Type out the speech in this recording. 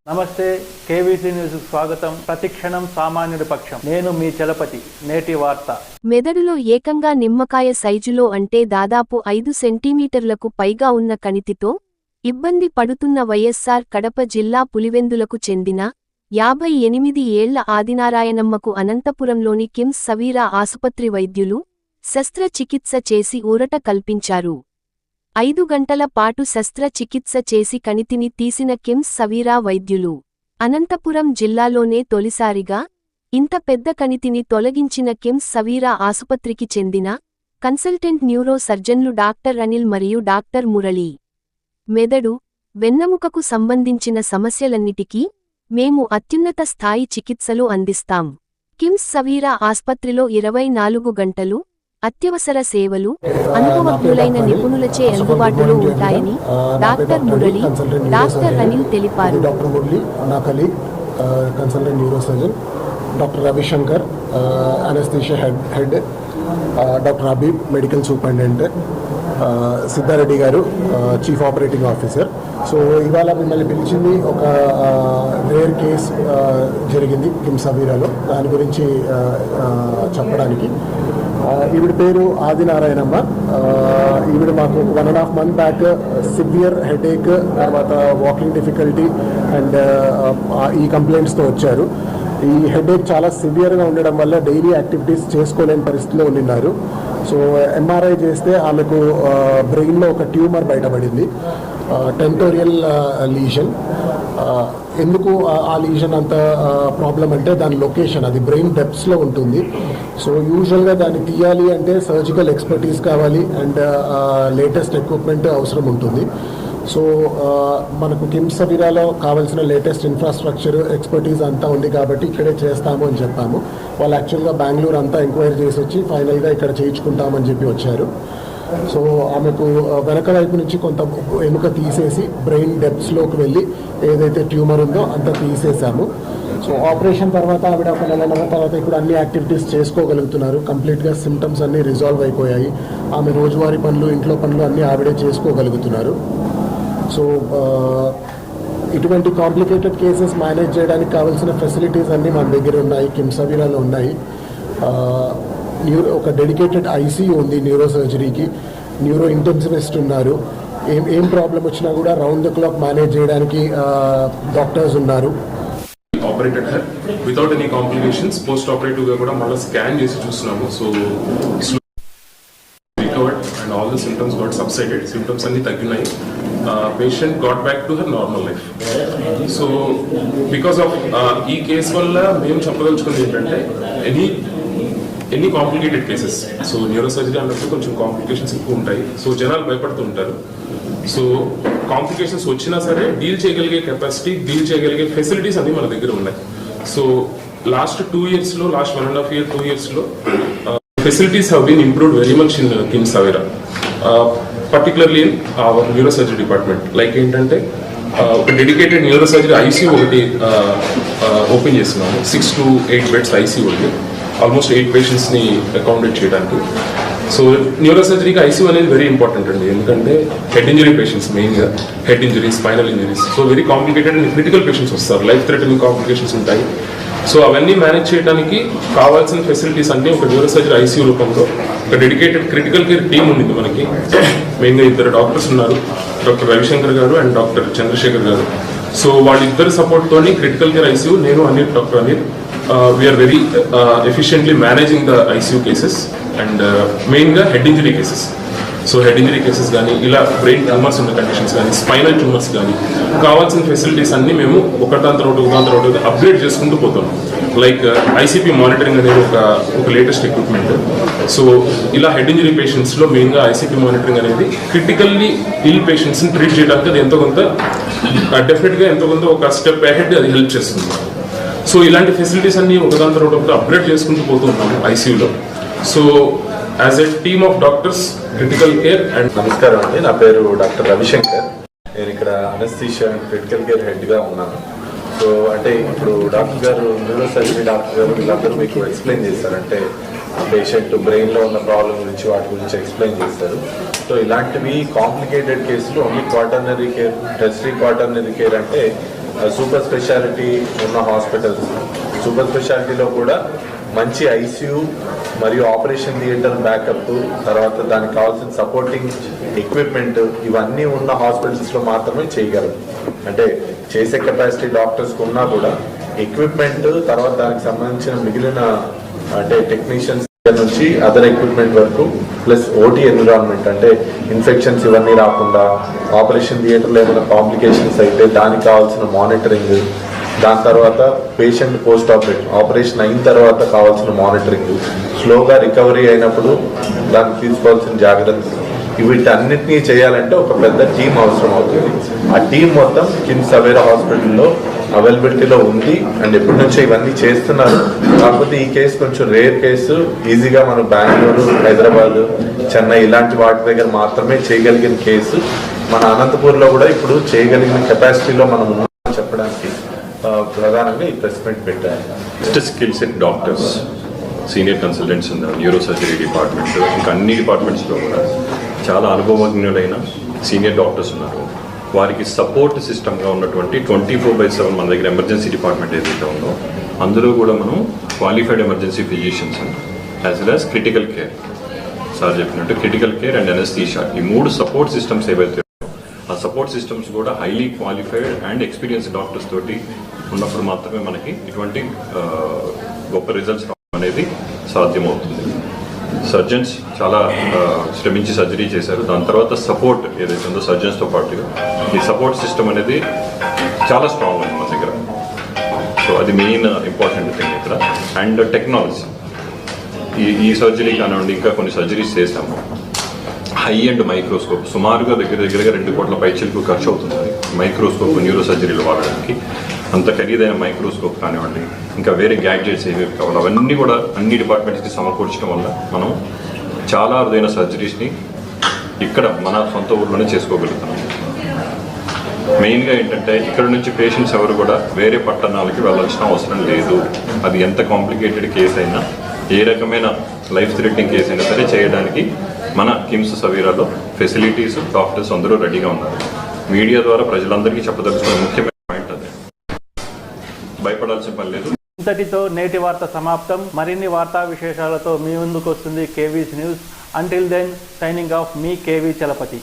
నమస్తే KVC news స్వాగతం. ప్రతిక్షణం సామాన్యుడి పక్షం. నేను మీ చలపతి. నేటి వార్త. మెదడులో ఏకంగా నిమ్మకాయ సైజులో అంటే దాదాపు 5 సెంటీమీటర్లకు పైగా ఉన్న కణితితో ఇబ్బంది పడుతున్న వైఎస్సార్ కడప జిల్లా పులివెందులకు చెందిన 58 ఏళ్ల ఆదినారాయణమ్మకు అనంతపురంలోని కిమ్స్ సవీరా ఆసుపత్రి వైద్యులు శస్త్రచికిత్స చేసి ఊరట కల్పించారు. 5 గంటల పాటు శస్త్రచికిత్స చేసి కణితిని తీసిన కిమ్స్ సవీరా వైద్యులు అనంతపురం జిల్లాలోనే తొలిసారిగా ఇంత పెద్ద కణితిని తొలగించిన కిమ్స్ సవీరా ఆసుపత్రికి చెందిన కన్సల్టెంట్ న్యూరో సర్జన్లు డాక్టర్ అనిల్ మరియు డాక్టర్ మురళీ. మెదడు, వెన్నెముకకు సంబంధించిన సమస్యలన్నిటికీ మేము అత్యున్నత స్థాయి చికిత్సలు అందిస్తాం. కిమ్స్ సవీరా ఆస్పత్రిలో 24 గంటలు అత్యవసర సేవలు అనుభవజ్ఞులైన నిపుణులచే అందుబాటులో ఉంటాయని డాక్టర్ మురళి, డాక్టర్ అనిల్ తెలిపారు. డాక్టర్ మురళి, నా colleague consultant neuro surgeon, doctor Ravishankar anaesthesia head, doctor Habib medical superintendent, Siddhareddy గారు చీఫ్ ఆపరేటింగ్ ఆఫీసర్. సో ఇవాళ మిమ్మల్ని పిలిచింది ఒక రేర్ కేస్ జరిగింది కిమ్స్ సవీరాలో, దాని గురించి చెప్పడానికి. ఈవిడ పేరు ఆదినారాయణమ్మ. ఈవిడ మాకు 1.5 month బ్యాక్ సివియర్ హెడేక్, తర్వాత వాకింగ్ డిఫికల్టీ అండ్ ఈ కంప్లైంట్స్తో వచ్చారు. ఈ హెడేక్ చాలా సివియర్గా ఉండడం వల్ల డైలీ యాక్టివిటీస్ చేసుకోలేని పరిస్థితిలో ఉన్నారు. సో ఎంఆర్ఐ చేస్తే ఆమెకు బ్రెయిన్లో ఒక ట్యూమర్ బయటపడింది, టెంటోరియల్ లీజన్. ఎందుకు ఆ లీజన్ అంత ప్రాబ్లం అంటే దాని లొకేషన్, అది బ్రెయిన్ డెప్త్స్లో ఉంటుంది. సో యూజువల్గా దాన్ని తీయాలి అంటే సర్జికల్ ఎక్స్పర్టీస్ కావాలి అండ్ లేటెస్ట్ ఎక్విప్మెంట్ అవసరం ఉంటుంది. సో మనకు కిమ్స్ సవీరాలో కావాల్సిన లేటెస్ట్ ఇన్ఫ్రాస్ట్రక్చర్, ఎక్స్పర్టీస్ అంతా ఉంది కాబట్టి ఇక్కడే చేస్తాము అని చెప్పాము. వాళ్ళు యాక్చువల్గా బెంగళూరు అంతా ఎంక్వైరీ చేసి వచ్చి ఫైనల్గా ఇక్కడ చేయించుకుంటామని చెప్పి వచ్చారు. సో ఆమెకు వెనక వైపు నుంచి కొంత ఎముక తీసేసి బ్రెయిన్ డెప్త్స్లోకి వెళ్ళి ఏదైతే ట్యూమర్ ఉందో అంతా తీసేసాము. సో ఆపరేషన్ తర్వాత ఆవిడ ఒక నెల తర్వాత ఇప్పుడు అన్ని యాక్టివిటీస్ చేసుకోగలుగుతున్నారు. కంప్లీట్గా సిమ్టమ్స్ అన్నీ రిజాల్వ్ అయిపోయాయి. ఆమె రోజువారీ పనులు, ఇంట్లో పనులు అన్నీ ఆవిడే చేసుకోగలుగుతున్నారు. సో ఇటువంటి కాంప్లికేటెడ్ కేసెస్ మేనేజ్ చేయడానికి కావాల్సిన ఫెసిలిటీస్ అన్నీ మన దగ్గర ఉన్నాయి, కిమ్స్ సవీరాలో ఉన్నాయి. ఒక డెడికేటెడ్ ఐసీయూ ఉంది న్యూరో సర్జరీకి, న్యూరో ఇంటెన్సివిస్ట్ ఉన్నారు. ఏం ప్రాబ్లం వచ్చినా కూడా రౌండ్ ద క్లాక్ మేనేజ్ చేయడానికి డాక్టర్స్ ఉన్నారు. Operated her without any complications. Post operative గా కూడా మళ్ళీ స్కాన్ చేసి చూస్తున్నాము. So recovered and all the symptoms got subsided. Symptoms అన్ని తగ్గినాయి. Patient got back to her normal life. So because of ఈ కేసు వల్ల మేము చెప్పదలుచుకున్నది ఏంటంటే any complicated cases, so neuro surgery అన్నప్పుడు కొంచెం కాంప్లికేషన్స్ ఎక్కువ ఉంటాయి. సో జనాలు భయపడుతూ ఉంటారు. సో కాంప్లికేషన్స్ వచ్చినా సరే డీల్ చేయగలిగే కెపాసిటీ, డీల్ చేయగలిగే ఫెసిలిటీస్ అన్ని మన దగ్గర ఉన్నాయి. సో లాస్ట్ 2 yearsలో, లాస్ట్ 1.5 year 2 yearsలో facilities have been improved very much in KIMS Saveera, particularly in our neurosurgery department. Like ఏంటంటే ఒక డెడికేటెడ్ న్యూరో సర్జరీ ఐసీయూ ఒకటి ఓపెన్ చేస్తున్నాము. 6 to 8 beds ఐసీయూ ఉంది, ఆల్మోస్ట్ 8 patientsని అకామిడేట్ చేయడానికి. సో న్యూరో సర్జరీకి ఐసీయూ అనేది వెరీ ఇంపార్టెంట్ అండి, ఎందుకంటే హెడ్ ఇంజరీ పేషెంట్స్, మెయిన్గా head injuries, spinal injuries, so very complicated and critical patients వస్తారు, లైఫ్ థ్రెటనింగ్ కాంప్లికేషన్స్ ఉంటాయి. సో అవన్నీ మేనేజ్ చేయడానికి కావాల్సిన ఫెసిలిటీస్ అన్నీ ఒక న్యూరో సర్జరీ ఐసీయూ రూపంలో ఒక డెడికేటెడ్ క్రిటికల్ కేర్ టీమ్ ఉంది మనకి. మెయిన్గా 2 డాక్టర్స్ ఉన్నారు, డాక్టర్ రవిశంకర్ గారు అండ్ డాక్టర్ చంద్రశేఖర్ గారు. సో వాళ్ళిద్దరు సపోర్ట్తోని క్రిటికల్ కేర్ ఐసీయూ, నేను Anil, doctor Anil, we're very efficiently managing the ICU cases and మెయిన్గా head injury cases. So head injury cases కానీ, ఇలా బ్రెయిన్ ట్యూమర్స్ ఉన్న కండిషన్స్ కానీ, స్పైనల్ ట్యూమర్స్ కానీ, కావాల్సిన ఫెసిలిటీస్ అన్నీ మేము ఒకదాని తర్వాత అప్గ్రేడ్ చేసుకుంటూ పోతాం. లైక్ ఐసీపీ మానిటరింగ్ అనేది ఒక లేటెస్ట్ ఎక్విప్మెంట్. సో ఇలా హెడ్ ఇంజరీ పేషెంట్స్లో మెయిన్గా ఐసీపీ మానిటరింగ్ అనేది క్రిటికల్లీ ఇల్ పేషెంట్స్ని ట్రీట్ చేయడానికి అది ఎంతో కొంత డెఫినెట్గా ఎంతో కొంత ఒక స్టెప్ అహెడ్ అది హెల్ప్ చేస్తుంది. సో ఇలాంటి ఫెసిలిటీస్ అన్ని ఒకదాని తర్వాత అప్గ్రేడ్ చేసుకుంటూ పోతూ ఉన్నాము ఐసీయూలో. So as a team of doctors, critical care and. నమస్కారం అండి, నా పేరు డాక్టర్ రవిశంకర్. నేను ఇక్కడ అనస్థీషియా అండ్ క్రిటికల్ కేర్ హెడ్గా ఉన్నాను. సో అంటే ఇప్పుడు డాక్టర్ గారు, న్యూరో సర్జరీ డాక్టర్ గారు వీళ్ళందరూ మీకు ఎక్స్ప్లెయిన్ చేస్తారు, అంటే పేషెంట్ బ్రెయిన్లో ఉన్న ప్రాబ్లం గురించి, వాటి గురించి ఎక్స్ప్లెయిన్ చేస్తారు. సో ఇలాంటివి కాంప్లికేటెడ్ కేసులు only quaternary care, tertiary quaternary care అంటే సూపర్ స్పెషాలిటీ ఉన్న హాస్పిటల్స్, సూపర్ స్పెషాలిటీలో కూడా మంచి ఐసీయూ మరియు ఆపరేషన్ థియేటర్ బ్యాకప్, తర్వాత దానికి కావాల్సిన సపోర్టింగ్ ఎక్విప్మెంట్ ఇవన్నీ ఉన్న హాస్పిటల్స్లో మాత్రమే చేయగలం. అంటే చేసే కెపాసిటీ డాక్టర్స్కి ఉన్నా కూడా ఎక్విప్మెంట్, తర్వాత దానికి సంబంధించిన మిగిలిన అంటే టెక్నీషియన్స్ నుంచి అదర్ ఎక్విప్మెంట్ వరకు, ప్లస్ ఓటీ ఎన్విరాన్మెంట్ అంటే ఇన్ఫెక్షన్స్ ఇవన్నీ రాకుండా, ఆపరేషన్ థియేటర్లో ఏమైనా కాంప్లికేషన్స్ అయితే దానికి కావాల్సిన మానిటరింగ్, దాని తర్వాత పేషెంట్ పోస్ట్ ఆపరేషన్ అయిన తర్వాత కావాల్సిన మానిటరింగ్, స్లోగా రికవరీ అయినప్పుడు దానికి తీసుకోవాల్సిన జాగ్రత్తలు, వీటన్నిటినీ చేయాలంటే ఒక పెద్ద టీం అవసరం అవుతుంది. ఆ టీం మొత్తం కిమ్స్ సవేరా హాస్పిటల్లో అవైలబిలిటీలో ఉంది అండ్ ఎప్పటి నుంచో ఇవన్నీ చేస్తున్నారు. కాకపోతే ఈ కేసు కొంచెం రేర్ కేసు, ఈజీగా మనం బెంగళూరు, హైదరాబాద్, చెన్నై ఇలాంటి వాటి దగ్గర మాత్రమే చేయగలిగిన కేసు. మన అనంతపూర్లో కూడా ఇప్పుడు చేయగలిగిన కెపాసిటీలో మనం ఉన్నామని చెప్పడానికి ప్రధానంగా ఈ ప్రెస్ మీట్ పెట్టారు. Skill set doctors, senior consultants ఉన్నారు, న్యూరో సర్జరీ డిపార్ట్మెంట్, ఇంకా అన్ని డిపార్ట్మెంట్స్లో కూడా చాలా అనుభవజ్ఞులైన సీనియర్ డాక్టర్స్ ఉన్నారు. వారికి సపోర్ట్ సిస్టమ్గా ఉన్నటువంటి 24/7 మన దగ్గర ఎమర్జెన్సీ డిపార్ట్మెంట్ ఏదైతే ఉందో అందులో కూడా మనం qualified emergency physicians as well as critical care, sir చెప్పినట్టు క్రిటికల్ కేర్ అండ్ అనెస్థీషియా, ఈ 3 సపోర్ట్ సిస్టమ్స్ ఏవైతే ఆ సపోర్ట్ సిస్టమ్స్ కూడా highly qualified and experience doctors తోటి ఉన్నప్పుడు మాత్రమే మనకి ఇటువంటి గొప్ప రిజల్ట్స్ అనేది సాధ్యమవుతుంది. సర్జన్స్ చాలా శ్రమించి సర్జరీ చేశారు. దాని తర్వాత సపోర్ట్ ఏదైతే ఉందో సర్జన్స్తో పాటుగా ఈ సపోర్ట్ సిస్టమ్ అనేది చాలా స్ట్రాంగ్ ఉంది మన దగ్గర. సో అది మెయిన్ ఇంపార్టెంట్ థింగ్ ఇక్కడ. అండ్ టెక్నాలజీ, ఈ సర్జరీ కానివ్వండి, ఇంకా కొన్ని సర్జరీస్ చేసాము. హై అండ్ మైక్రోస్కోప్, సుమారుగా దగ్గరగా 2 కోట్ల పైచలకు ఖర్చు అవుతుంది మైక్రోస్కోప్ న్యూరో సర్జరీలు వాడడానికి. అంత ఖరీదైన మైక్రోస్కోప్ కానివ్వండి, ఇంకా వేరే గ్యాడ్జెట్స్ ఏవి కావాలి, అవన్నీ కూడా అన్ని డిపార్ట్మెంట్స్కి సమకూర్చడం వల్ల మనం చాలా అరుదైన సర్జరీస్ని ఇక్కడ మన సొంత ఊర్లోనే చేసుకోగలుగుతున్నాం. మెయిన్గా ఏంటంటే ఇక్కడ నుంచి పేషెంట్స్ ఎవరు కూడా వేరే పట్టణాలకి వెళ్ళాల్సిన అవసరం లేదు. అది ఎంత కాంప్లికేటెడ్ కేసు అయినా, ఏ రకమైన లైఫ్ థ్రెటనింగ్ కేసు అయినా సరే చేయడానికి మన కిమ్స్ సవేరాలో ఫెసిలిటీస్, డాక్టర్స్ అందరూ రెడీగా ఉన్నారు. మీడియా ద్వారా ప్రజలందరికీ చెప్పదలుచుకున్న ముఖ్యమైన పాయింట్ అదే, భయపడాల్సిన పని లేదు. ఇంతటితో నేటి వార్త సమాప్తం. మరిన్ని వార్తా విశేషాలతో మీ ముందుకు వస్తుంది KV's news. Until then, signing off మీ కేవీ చలపతి.